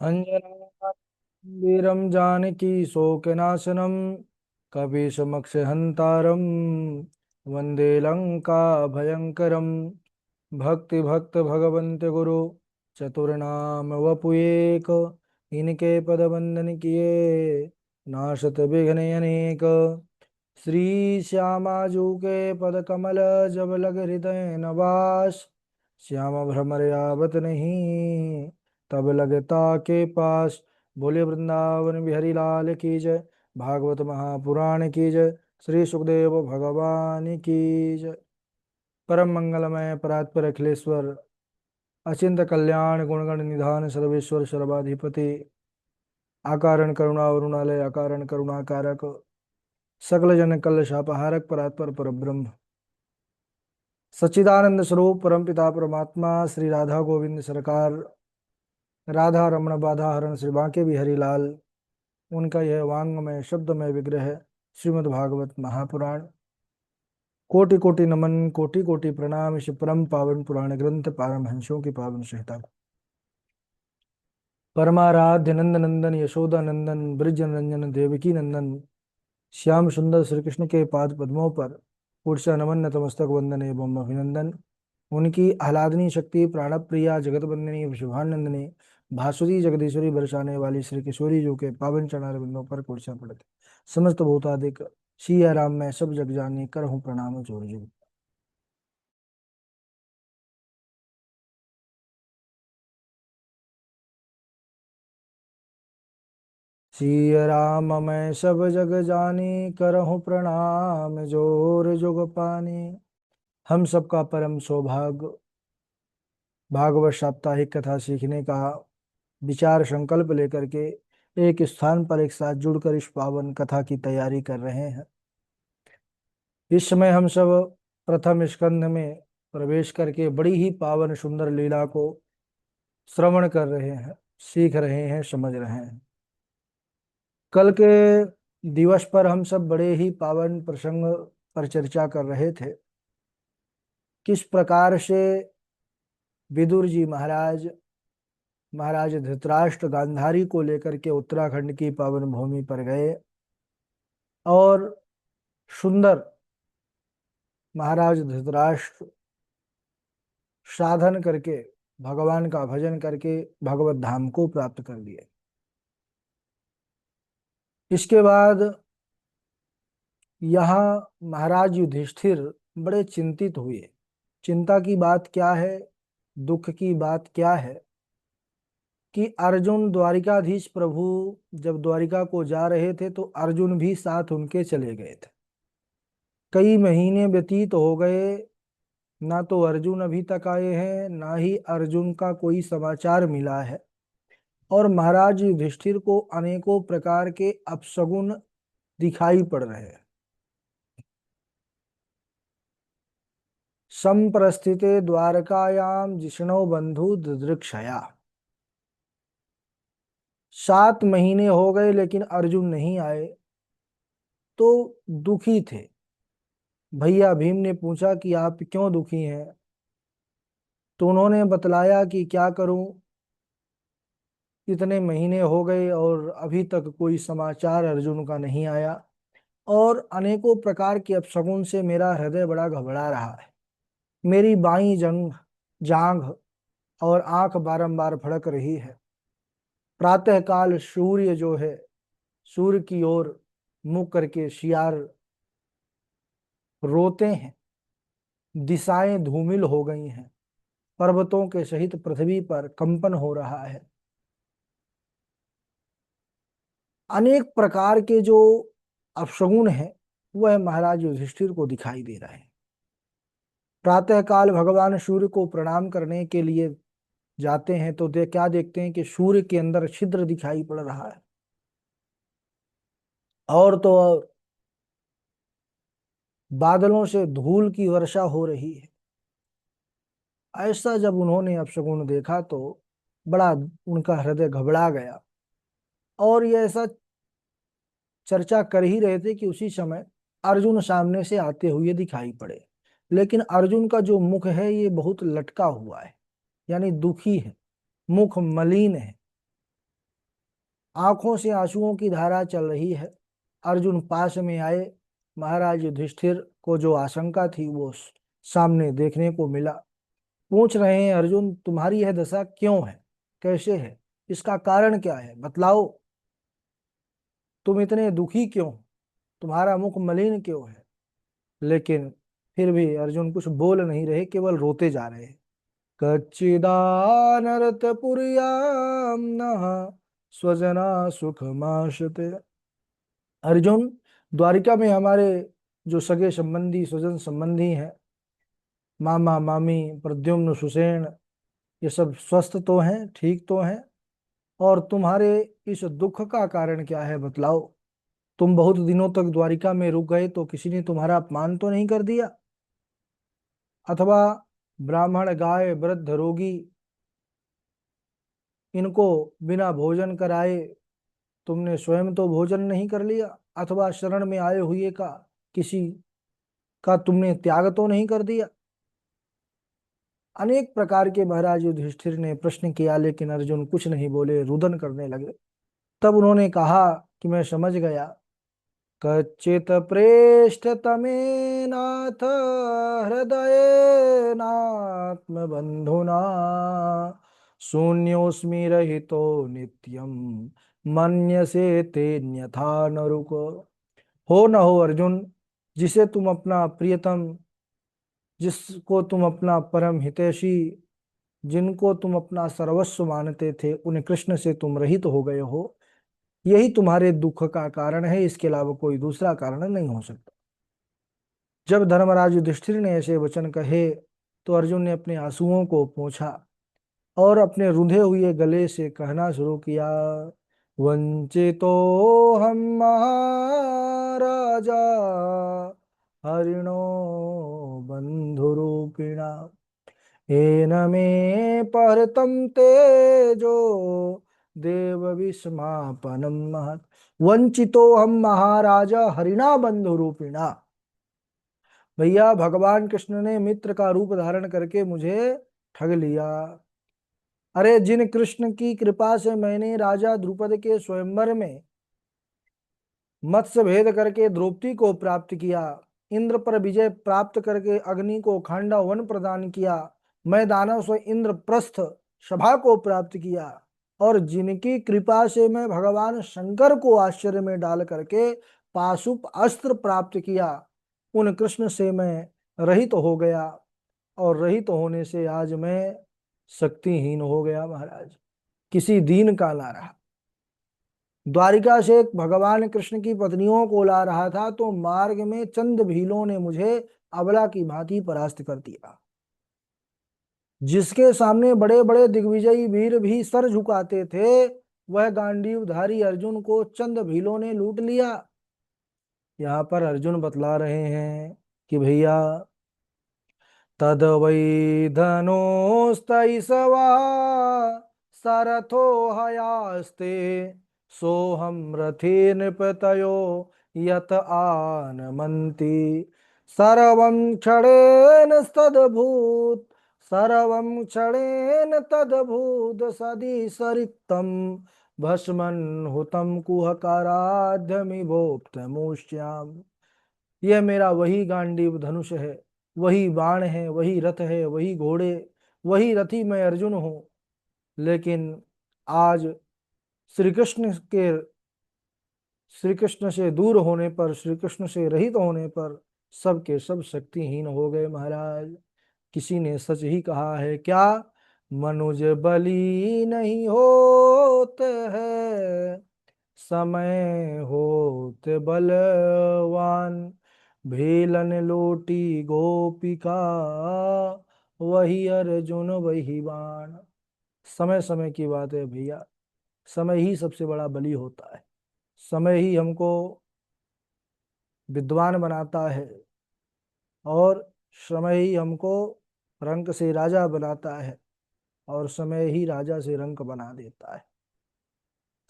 अंजनाद्भुतं जानकी शोकनाशनं कपीशमक्षहन्तारं वन्दे लङ्काभयङ्करं भक्ति भगवन्त गुरु चतुर्नाम वपुएक। इनके पद वंदन किए नाशत विघ्न अनेक। श्री श्यामाजू के पद कमल जब लग हृदय नवास। श्याम भ्रमर आवत नहीं तब लगता के पास। बोले वृंदावन बिहारी लाल की जय। भागवत महापुराण की जय। श्री सुखदेव भगवान की जय। परम मंगलमय परात्पर अखिलेश्वर अचिंत कल्याण गुणगण निधान सर्वेश्वर सर्वाधिपति आकारण करुणा वरुणालय अकारण करुणाकारक सकल जन कल शापहारक परात्पर परब्रह्म सच्चिदानंद स्वरूप परमपिता परमात्मा श्री राधा गोविंद सरकार राधा रमण बाधा हरण श्री बांके बिहारी लाल उनका यह वांगमय शब्दमय विग्रह श्रीमद् भागवत महापुराण। कोटि कोटि नमन कोटि कोटि प्रणाम इस परम पावन पुराण ग्रंथ पारमहंसों की पावन संहिता को परमाराध्य नंद नंदन यशोदा नंदन ब्रज रंजन देवकी नंदन श्याम सुंदर श्री कृष्ण के पाद पद्मों पर पुरुषा नमन नतमस्तक वंदन एवं अभिनंदन। उनकी आह्लादनी शक्ति प्राणप्रिया जगत वंदनी विशुभानंदनी भासुरी जगदीश्वरी बरसाने वाली श्री किशोरी जो के पावन चरणारविंदों पर पुरुषा पड़ते समस्त भूतादिक सिया राम मैं सब जग जानी कर हूँ प्रणाम जोर जोर। सिया राम मैं सब जग जानी करहूँ प्रणाम जोर जुग पानी। हम सबका परम सौभाग्य भागवत साप्ताहिक कथा सीखने का विचार संकल्प लेकर के एक स्थान पर एक साथ जुड़कर इस पावन कथा की तैयारी कर रहे हैं। इस समय हम सब प्रथम स्कंध में प्रवेश करके बड़ी ही पावन सुंदर लीला को श्रवण कर रहे हैं, सीख रहे हैं, समझ रहे हैं। कल के दिवस पर हम सब बड़े ही पावन प्रसंग पर चर्चा कर रहे थे। किस प्रकार से विदुर जी महाराज धृतराष्ट्र गांधारी को लेकर के उत्तराखंड की पावन भूमि पर गए और सुंदर महाराज धृतराष्ट्र साधन करके भगवान का भजन करके भगवत धाम को प्राप्त कर लिए। इसके बाद यहाँ महाराज युधिष्ठिर बड़े चिंतित हुए। चिंता की बात क्या है, दुख की बात क्या है कि अर्जुन द्वारिकाधीश प्रभु जब द्वारिका को जा रहे थे तो अर्जुन भी साथ उनके चले गए थे। कई महीने व्यतीत हो गए, ना तो अर्जुन अभी तक आए हैं, ना ही अर्जुन का कोई समाचार मिला है। और महाराज युधिष्ठिर को अनेकों प्रकार के अपशगुन दिखाई पड़ रहे हैं। संप्रस्थिते द्वारकायाम जिष्णो बंधु दृक्षया। 7 महीने हो गए लेकिन अर्जुन नहीं आए तो दुखी थे। भैया भीम ने पूछा कि आप क्यों दुखी हैं, तो उन्होंने बतलाया कि क्या करूं, इतने महीने हो गए और अभी तक कोई समाचार अर्जुन का नहीं आया और अनेकों प्रकार के अपशगुन से मेरा हृदय बड़ा घबरा रहा है। मेरी बाईं जांघ और आंख बारंबार फड़क रही है। प्रातः काल सूर्य जो है, सूर्य की ओर मुख करके शियार रोते हैं। दिशाएं धूमिल हो गई हैं। पर्वतों के सहित पृथ्वी पर कंपन हो रहा है। अनेक प्रकार के जो अपशगुन है वह महाराज युधिष्ठिर को दिखाई दे रहे हैं। प्रातःकाल भगवान सूर्य को प्रणाम करने के लिए जाते हैं तो क्या देखते हैं कि सूर्य के अंदर छिद्र दिखाई पड़ रहा है। और तो और बादलों से धूल की वर्षा हो रही है। ऐसा जब उन्होंने अपशगुन देखा तो बड़ा उनका हृदय घबरा गया और ये ऐसा चर्चा कर ही रहे थे कि उसी समय अर्जुन सामने से आते हुए दिखाई पड़े। लेकिन अर्जुन का जो मुख है ये बहुत लटका हुआ है, यानी दुखी है, मुख मलिन है। आंखों से आंसुओं की धारा चल रही है। अर्जुन पास में आए। महाराज युधिष्ठिर को जो आशंका थी वो सामने देखने को मिला। पूछ रहे हैं, अर्जुन तुम्हारी यह दशा क्यों है, कैसे है, इसका कारण क्या है, बतलाओ। तुम इतने दुखी क्यों, तुम्हारा मुख मलिन क्यों है। लेकिन फिर भी अर्जुन कुछ बोल नहीं रहे, केवल रोते जा रहे हैं। कच्चिदानरत पुर्याम नः स्वजना सुखमाशते। अर्जुन, द्वारिका में हमारे जो सगे संबंधी स्वजन संबंधी हैं, मामा मामी प्रद्युम्न सुसेन, ये सब स्वस्थ तो हैं, ठीक तो हैं। और तुम्हारे इस दुख का कारण क्या है, बतलाओ। तुम बहुत दिनों तक द्वारिका में रुक गए तो किसी ने तुम्हारा अपमान तो नहीं कर दिया, अथवा ब्राह्मण गाय वृद्ध रोगी इनको बिना भोजन कराए तुमने स्वयं तो भोजन नहीं कर लिया, अथवा शरण में आए हुए का किसी का तुमने त्याग तो नहीं कर दिया। अनेक प्रकार के महाराज युधिष्ठिर ने प्रश्न किया, लेकिन अर्जुन कुछ नहीं बोले, रुदन करने लगे। तब उन्होंने कहा कि मैं समझ गया। कच्चित प्रेष्ठ तमे नाथ हृदय नात्म बंधुना शून्योस्मि रहितो नित्यम मन्यसे तेन्यथा नरुक। हो न हो अर्जुन, जिसे तुम अपना प्रियतम, जिसको तुम अपना परम हितैषी, जिनको तुम अपना सर्वस्व मानते थे, उन कृष्ण से तुम रहित हो गए हो। यही तुम्हारे दुख का कारण है, इसके अलावा कोई दूसरा कारण नहीं हो सकता। जब धर्मराज युधिष्ठिर ने ऐसे वचन कहे तो अर्जुन ने अपने आंसुओं को पोंछा और अपने रुंधे हुए गले से कहना शुरू किया। वंचितो हम महाराजा हरिणो बंधुरूपिणा येन मे परतम तेजो देव विस्मापनम महत्। वंचितो हम महाराजा हरिणा बंधुरूपिणा। भैया, भगवान कृष्ण ने मित्र का रूप धारण करके मुझे ठग लिया। अरे, जिन कृष्ण की कृपा से मैंने राजा द्रुपद के स्वयंवर में मत्स्य भेद करके द्रौपदी को प्राप्त किया, इंद्र पर विजय प्राप्त करके अग्नि को खांडा वन प्रदान किया, मैं दानव स्व इंद्रप्रस्थ सभा को प्राप्त किया, और जिनकी कृपा से मैं भगवान शंकर को आश्चर्य में डाल करके पाशुप अस्त्र प्राप्त किया, उन कृष्ण से मैं रहित हो गया। और रहित होने से आज मैं शक्तिहीन हो गया महाराज, किसी दीन का ना रहा। द्वारिका से भगवान कृष्ण की पत्नियों को ला रहा था तो मार्ग में चंद भीलों ने मुझे अबला की भांति परास्त कर दिया। जिसके सामने बड़े बड़े दिग्विजयी वीर भी सर झुकाते थे, वह गांडीवधारी अर्जुन को चंद भीलों ने लूट लिया। यहाँ पर अर्जुन बतला रहे हैं कि भैया, तद वै धनुस्तैषवा सरथो हयास्ते सोहम रथे नृपतयो यत आनमन्ति सर्वं क्षणेन तद्भूत सर्वं क्षणेन तद्भूत सदी सरिक्तं भस्मन् हुतं कुहकाराध्यमिभोक्तमूष्याम्। यह मेरा वही गांडीव धनुष है, वही बाण है, वही रथ है, वही घोड़े, वही रथी मैं अर्जुन हूं। लेकिन आज श्री कृष्ण के श्री कृष्ण से दूर होने पर, श्री कृष्ण से रहित होने पर सब के सब शक्तिहीन हो गए महाराज। किसी ने सच ही कहा है क्या, मनुज बली नहीं होते हैं समय होते बलवान भेलन लोटी गोपिका वही अर्जुन वही बाण। समय समय की बात है भैया, समय ही सबसे बड़ा बली होता है। समय ही हमको विद्वान बनाता है और समय ही हमको रंक से राजा बनाता है और समय ही राजा से रंक बना देता है।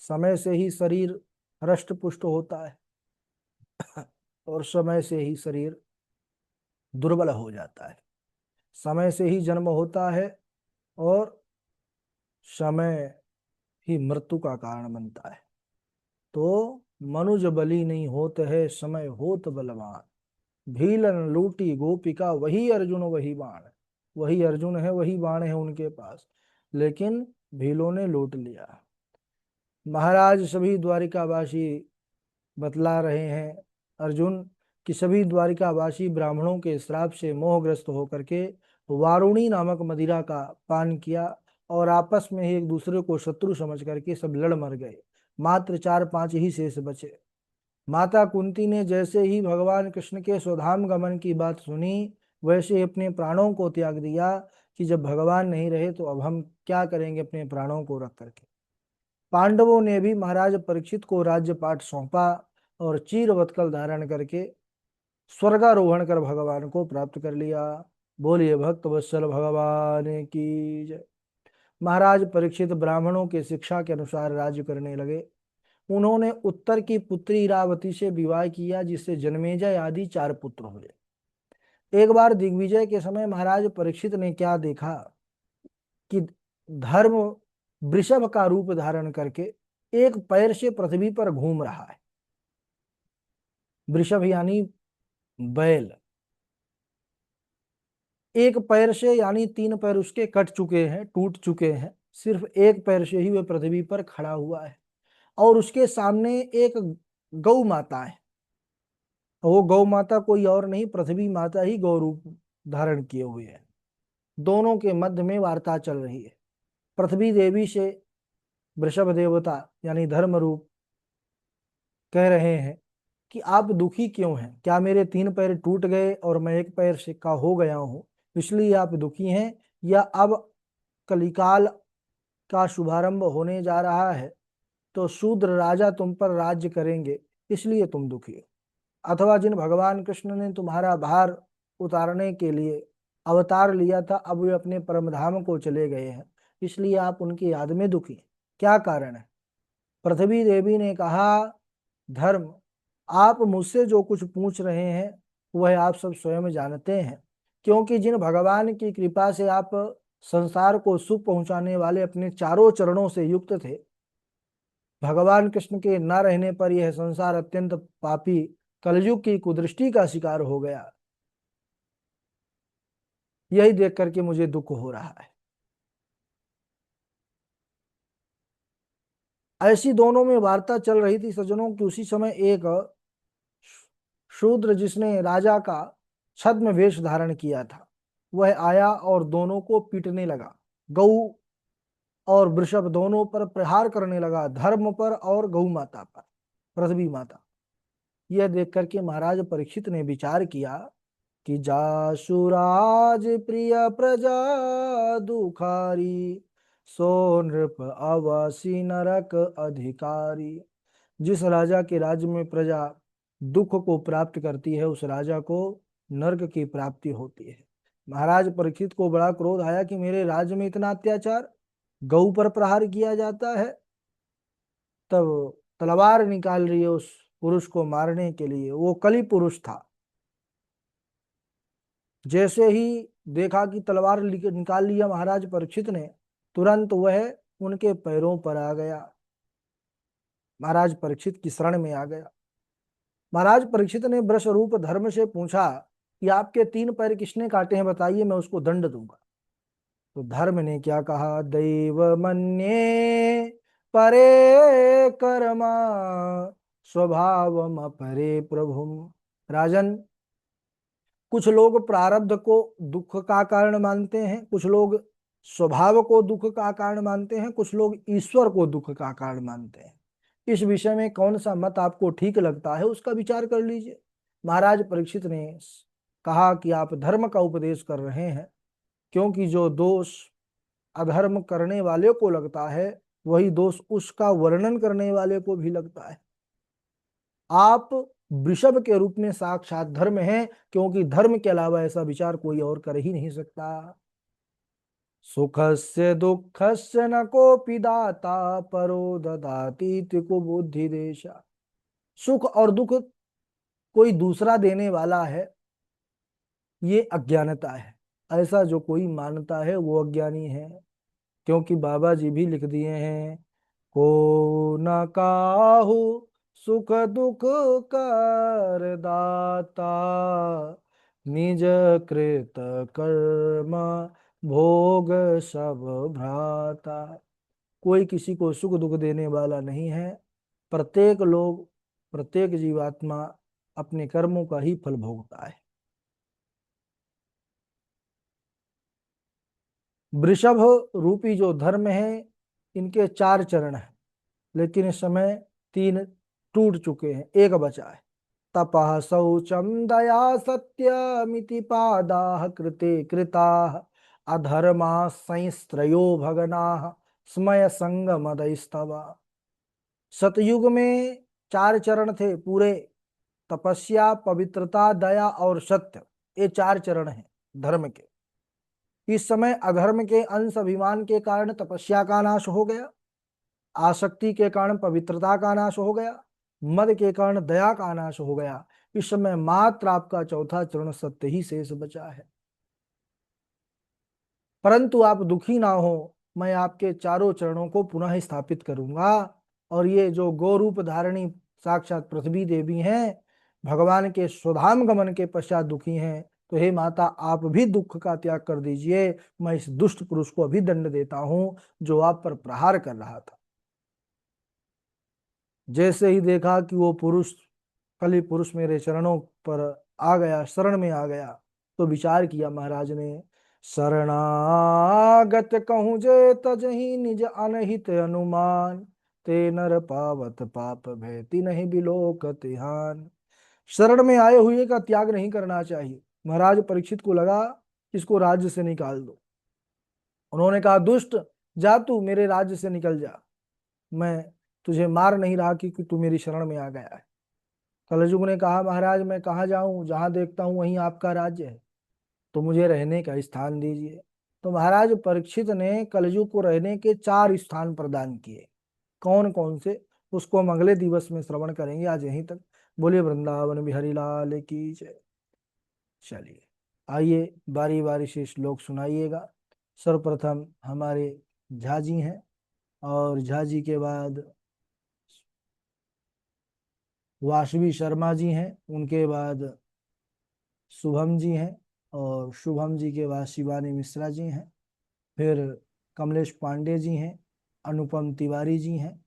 समय से ही शरीर हृष्ट पुष्ट होता है और समय से ही शरीर दुर्बल हो जाता है। समय से ही जन्म होता है और समय ही मृत्यु का कारण बनता है। तो मनुज बली नहीं होत है, समय होत बलवान। भीलन लूटी गोपिका, वही अर्जुन वही बाण। वही अर्जुन है, वही बाण है उनके पास, लेकिन भीलों ने लूट लिया। महाराज सभी द्वारिकावासी बतला रहे हैं अर्जुन कि सभी द्वारिकावासी ब्राह्मणों के श्राप से मोहग्रस्त होकर के वारुणी नामक मदिरा का पान किया और आपस में ही एक दूसरे को शत्रु समझ करके सब लड़ मर गए। मात्र 4-5 ही शेष बचे। माता कुंती ने जैसे ही भगवान कृष्ण के स्वधाम गमन की बात सुनी, वैसे ही अपने प्राणों को त्याग दिया कि जब भगवान नहीं रहे तो अब हम क्या करेंगे अपने प्राणों को रख करके। पांडवों ने भी महाराज परीक्षित को राज्य पाठ सौंपा और चीरवत्कल धारण करके स्वर्गारोहण कर भगवान को प्राप्त कर लिया। बोलिए भक्त वत्सल भगवान की जय। महाराज परीक्षित ब्राह्मणों के शिक्षा के अनुसार राज्य करने लगे। उन्होंने उत्तर की पुत्री इरावती से विवाह किया, जिससे जन्मेजय आदि 4 पुत्र हुए। एक बार दिग्विजय के समय महाराज परीक्षित ने क्या देखा कि धर्म वृषभ का रूप धारण करके एक पैर से पृथ्वी पर घूम रहा है। वृषभ यानी बैल, एक पैर से यानी 3 पैर उसके कट चुके हैं, टूट चुके हैं, सिर्फ एक पैर से ही वह पृथ्वी पर खड़ा हुआ है। और उसके सामने एक गौ माता है। वो गौ माता कोई और नहीं, पृथ्वी माता ही गौ रूप धारण किए हुए है। दोनों के मध्य में वार्ता चल रही है। पृथ्वी देवी से वृषभ देवता यानी धर्म रूप कह रहे हैं कि आप दुखी क्यों हैं? क्या मेरे 3 पैर टूट गए और मैं एक पैर से का हो गया हूं, इसलिए आप दुखी हैं? या अब कलिकाल का शुभारंभ होने जा रहा है तो शूद्र राजा तुम पर राज्य करेंगे, इसलिए तुम दुखी हो? अथवा जिन भगवान कृष्ण ने तुम्हारा भार उतारने के लिए अवतार लिया था, अब वे अपने परम धाम को चले गए हैं, इसलिए आप उनकी याद में दुखी हैं। क्या कारण है? पृथ्वी देवी ने कहा, धर्म, आप मुझसे जो कुछ पूछ रहे हैं वह आप सब स्वयं जानते हैं, क्योंकि जिन भगवान की कृपा से आप संसार को सुख पहुंचाने वाले अपने चारों चरणों से युक्त थे, भगवान कृष्ण के न रहने पर यह संसार अत्यंत पापी कलयुग की कुदृष्टि का शिकार हो गया। यही देख करके मुझे दुख हो रहा है। ऐसी दोनों में वार्ता चल रही थी सज्जनों की। उसी समय एक शूद्र जिसने राजा का छद्म वेश धारण किया था, वह आया और दोनों को पीटने लगा। गौ और वृषभ दोनों पर प्रहार करने लगा, धर्म पर और गौ माता पर, पृथ्वी माता। यह देख करके महाराज परीक्षित ने विचार किया कि जासुराज प्रिय प्रजा दुखारी, सो नृप अवसी नरक अधिकारी। जिस राजा के राज्य में प्रजा दुख को प्राप्त करती है, उस राजा को नरक की प्राप्ति होती है। महाराज परीक्षित को बड़ा क्रोध आया कि मेरे राज्य में इतना अत्याचार, गौ पर प्रहार किया जाता है। तब तलवार निकाल रही है उस पुरुष को मारने के लिए। वो कली पुरुष था। जैसे ही देखा कि तलवार निकाल लिया महाराज परीक्षित ने, तुरंत वह उनके पैरों पर आ गया, महाराज परीक्षित की शरण में आ गया। महाराज परीक्षित ने वृष रूप धर्म से पूछा कि आपके 3 पैर किसने काटे हैं, बताइए, मैं उसको दंड दूंगा। तो धर्म ने क्या कहा, दैव मन्ये परे कर्मा, स्वभावम परे प्रभुम। राजन, कुछ लोग प्रारब्ध को दुख का कारण मानते हैं, कुछ लोग स्वभाव को दुख का कारण मानते हैं, कुछ लोग ईश्वर को दुख का कारण मानते हैं। इस विषय में कौन सा मत आपको ठीक लगता है, उसका विचार कर लीजिए। महाराज परीक्षित ने कहा कि आप धर्म का उपदेश कर रहे हैं, क्योंकि जो दोष अधर्म करने वाले को लगता है, वही दोष उसका वर्णन करने वाले को भी लगता है। आप वृषभ के रूप में साक्षात धर्म है, क्योंकि धर्म के अलावा ऐसा विचार कोई और कर ही नहीं सकता। सुखस्य दुःखस्य न कोऽपि दाता, परो ददातीति कुबुद्धि देशा। सुख और दुख कोई दूसरा देने वाला है, ये अज्ञानता है। ऐसा जो कोई मानता है वो अज्ञानी है, क्योंकि बाबा जी भी लिख दिए हैं, को न काहू सुख दुख कर दाता, निज कृत कर्म भोग सब भ्राता। कोई किसी को सुख दुख देने वाला नहीं है। प्रत्येक लोग, प्रत्येक जीवात्मा अपने कर्मों का ही फल भोगता है। वृषभ रूपी जो धर्म है, इनके 4 चरण हैं, लेकिन इस समय 3 टूट चुके हैं, एक बचा है। तपः शौचम दया सत्यमिति पादाः कृते कृताः, अधर्मा संस्त्रयो भगनाः स्मय संगमदस्तवा। सतयुग में 4 चरण थे पूरे, तपस्या, पवित्रता, दया और सत्य। ये 4 चरण हैं धर्म के। इस समय अधर्म के अंश अभिमान के कारण तपस्या का नाश हो गया, आसक्ति के कारण पवित्रता का नाश हो गया, मद के कारण दया का नाश हो गया। इस समय मात्र आपका चौथा चरण सत्य ही शेष बचा है। परंतु आप दुखी ना हो, मैं आपके चारों चरणों को पुनः स्थापित करूंगा। और ये जो गो रूप धारिणी साक्षात पृथ्वी देवी हैं, भगवान के स्वधाम गमन के पश्चात दुखी हैं, तो हे माता, आप भी दुख का त्याग कर दीजिए। मैं इस दुष्ट पुरुष को अभी दंड देता हूं जो आप पर प्रहार कर रहा था। जैसे ही देखा कि वो पुरुष, कली पुरुष मेरे चरणों पर आ गया, शरण में आ गया, तो विचार किया महाराज ने, शरणागत कहूँ जे तजहि निज अनहित अनुमान, ते नर पावत पाप भयति नहीं बिलोक तिहान। शरण में आए हुए का त्याग नहीं करना चाहिए। महाराज परीक्षित को लगा इसको राज्य से निकाल दो। उन्होंने कहा, दुष्ट, जा तू मेरे राज्य से निकल जा, मैं तुझे मार नहीं रहा क्योंकि तू मेरी शरण में आ गया है। कलयुग ने कहा, महाराज मैं कहाँ जाऊं, जहां देखता हूं वहीं आपका राज्य है, तो मुझे रहने का स्थान दीजिए। तो महाराज परीक्षित ने कलयुग को रहने के 4 स्थान प्रदान किए। कौन कौन से, उसको हम अगले दिवस में श्रवण करेंगे। आज यहीं तक। बोलिए वृंदावन बिहारी लाल की जय। चलिए, आइए बारी बारी से श्लोक सुनाइएगा। सर्वप्रथम हमारे झा जी हैं, और झा जी के बाद वासवी शर्मा जी हैं, उनके बाद शुभम जी हैं, और शुभम जी के बाद शिवानी मिश्रा जी हैं, फिर कमलेश पांडे जी हैं, अनुपम तिवारी जी हैं,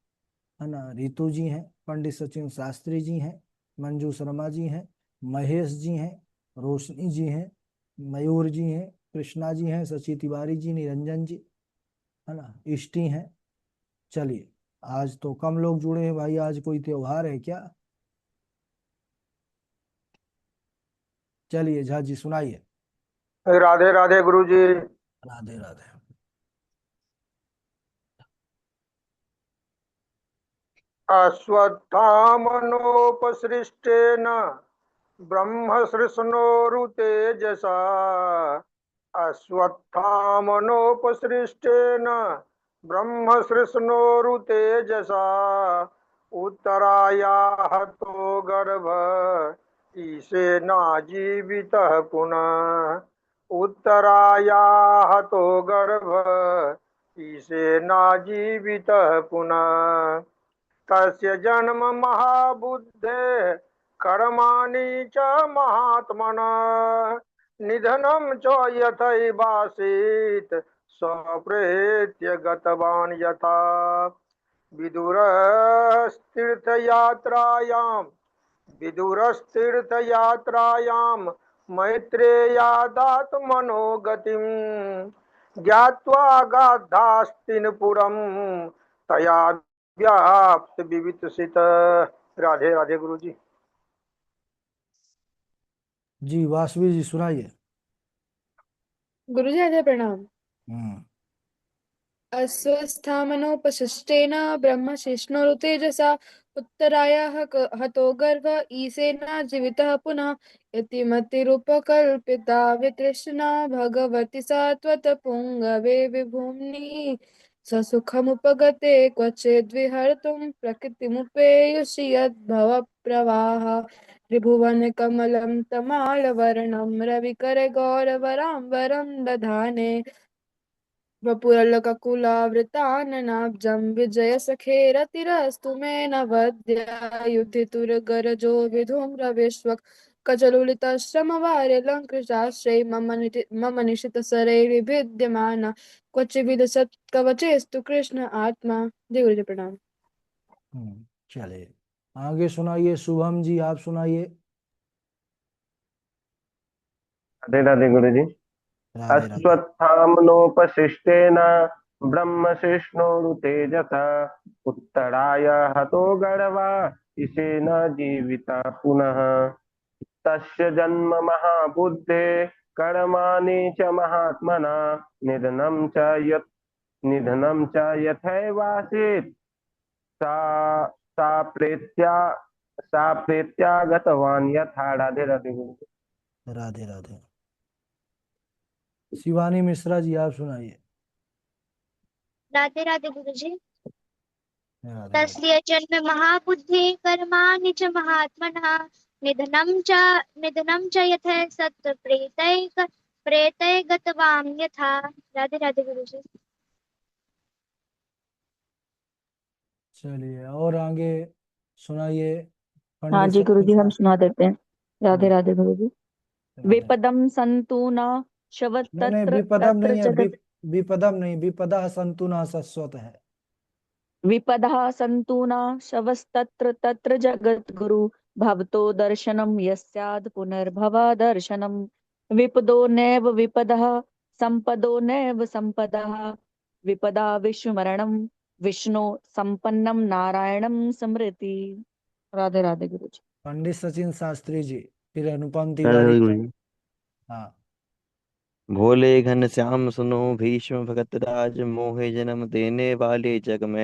है ना, रितु जी हैं, पंडित सचिन शास्त्री जी हैं, मंजू शर्मा जी हैं, महेश जी हैं, रोशनी जी हैं, मयूर जी हैं, कृष्णा जी हैं, शशि तिवारी जी, निरंजन जी, है ना, इष्टि हैं। चलिए, आज तो कम लोग जुड़े हैं भाई। आज कोई त्योहार है क्या? चलिए झा जी सुनाइए। राधे राधे गुरु जी। राधे राधे। अश्वत्थामनोपसृष्टेन ब्रह्मसृष्णोरुतेजसा। अश्वत्थामनोपसृष्टेन ब्रह्मसृष्णोरुतेजसा। उत्तरायाः तो गर्भ ईशेनाजीवितः पुनः। उत्तरायाः तो गर्भ ईशेनाजीवितः पुनः। तस्य जन्म महाबुद्धेः कर्माणि च महात्मनः। निधनं च यथैवासीत् स्वप्रेत्य गतवान् यथा। विदुरस्तीर्थयात्रायां विदुरस्तीर्थयात्रायां मैत्रेयादात्मनो गतिम् ज्ञात्वा गाधास्तिनपुरं तया व्याप्त विवितसित। राधे राधे गुरु जी। जी वासवी जी सुनाइए। गुरु जी आज्ञा प्रणाम। हम्म। अस्वस्थामनोपशिष्टेन ब्रह्मशिष्णुरुतेजसा। उत्तरायाः हतो गर्भ ईशेन जीवितः पुनः। इति मतिरुपकल्पिता वितृष्णा भगवति सा त्वत्पुङ्गवे विभूम्नि। ससुखमुपगते क्वचिद्विहर्तुं प्रकृतिमुपेयुषि यद्भवप्रवाह। त्रिभुवनकमलं तमालवर्णं रविकरगौरवराम्बरं दधाने। वपुरलककुलावृताननाब्जं विजयसखेरतिरस्तु मे न वद्यायुधितुरगरजो विधूम्रविश्वक् कचलुलितश्रमवार्यलङ्कृशाश्रये मम निशितसरैर्विभिद्यमाना क्वचिद्विलसत्कवचेस्तु कृष्ण आत्मा। जय गुरु जी प्रणाम। चलिए आगे सुनाइए, शुभम जी आप सुनाइए। राधे राधे गुरु जी। राधे राधे। अश्वत्थाम्नोपशिष्टेन ब्रह्मशिष्णोरुतेजसा उत्तराय हतो गढ़वा इसेन जीविता पुनः तस्य जन्म महाबुद्धे कर्माणि च महात्मना निधनं च यत् निधनं च यथैवासीत् सा सा प्रेत्या सा प्रेत्यागतवान् यथा। राधे राधे गुरु जी। राधे राधे। शिवानी मिश्रा जी आप सुनाइए। राधे राधे गुरु जी। राधे राधे। तस्य जन्म महाबुद्धे कर्माणि च महात्मनः निधनं च यथा सत् प्रेतै गतवाम यथा। राधे राधे गुरु जी। चलिए और आगे सुनाइए हाँ पंडित जी गुरु सचिन जी, हम शास्त्री। सुना देते हैं। राधे हम्म, राधे गुरु जी। राधे। विपदम संतु न शव नहीं नहीं, तत्र विपदम तत्र नहीं है, जगत। विपदम नहीं, विपदा संतु न शश्वत है। विपदा संतु न शवस्तत्र तत्र जगत गुरु भवतो दर्शनम यस्याद् पुनर्भवा दर्शनम। विपदो नैव विपदः संपदो नैव संपदः विपदा विश्वमरणम विष्णु संपन्नम नारायणम स्मृति। राधे राधे गुरु जी। पंडित सचिन शास्त्री जी, फिर अनुपम राधे तिवारी राधे जी। गुरु जी। हाँ। भोले घन श्याम सुनो भीष्म भगत राज मोहे जन्म देने वाले जग में